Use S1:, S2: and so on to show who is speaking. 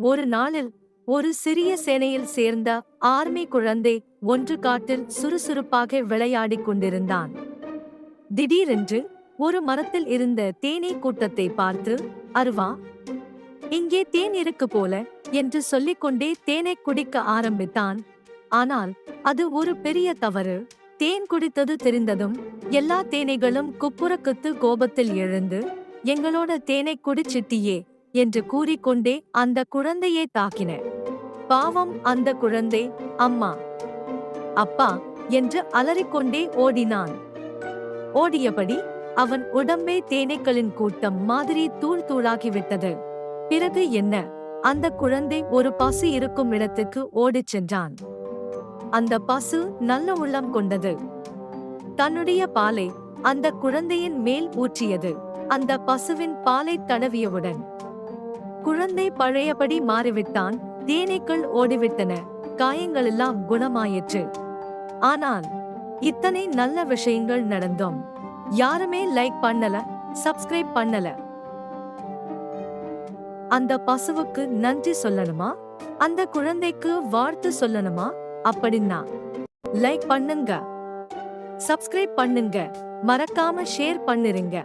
S1: ஒரு நாளில் ஒரு சிறிய சேனையில் சேர்ந்த ஆர்மி குழந்தை ஒன்று காட்டில் சுறுசுறுப்பாக விளையாடிக் கொண்டிருந்தான். திடீரென்று ஒரு மரத்தில் இருந்த தேனீ கூட்டத்தை பார்த்து, "அருவா, இங்கே தேன் இருக்கு போல" என்று சொல்லிக்கொண்டே தேனை குடிக்க ஆரம்பித்தான். ஆனால் அது ஒரு பெரிய தவறு. தேன் குடித்தது தெரிந்ததும் எல்லா தேனீகளும் குப்புறக்குத்து கோபத்தில் எழுந்து, "எங்களோட தேனை குடிச்சிட்டியே" என்று கூறிக்கொண்டே அந்த குழந்தையை தாக்கின. பாவம் அந்த குழந்தை, "அம்மா, அப்பா" என்று அலறிக்கொண்டே ஓடினான். ஓடியபடி அவன் உடம்பே தேனீக்களின் கூட்டம் மாதிரி தூள் தூளாகிவிட்டது. பிறகு என்ன? அந்த குழந்தை ஒரு பசு இருக்கும் இடத்துக்கு ஓடிச் சென்றான். அந்த பசு நல்ல உள்ளம் கொண்டது. தன்னுடைய பாலை அந்த குழந்தையின் மேல் ஊற்றியது. அந்த பசுவின் பாலை தடவியவுடன் குழந்தை பழையபடி மாறிவிட்டான். தேனீக்கள் ஓடிவிட்டன. காயங்களெல்லாம் குணமாயிற்று. ஆனால் இத்தனை நல்ல விஷயங்கள் நடந்தும் யாருமே லைக் பண்ணல, சப்ஸ்கிரைப் பண்ணல. அந்த பசுவுக்கு நன்றி சொல்லணுமா? அந்த குழந்தைக்கு வாழ்த்து சொல்லணுமா? அப்படின்னா லைக் பண்ணுங்க, சப்ஸ்கிரைப் பண்ணுங்க, மறக்காம ஷேர் பண்ணிருங்க.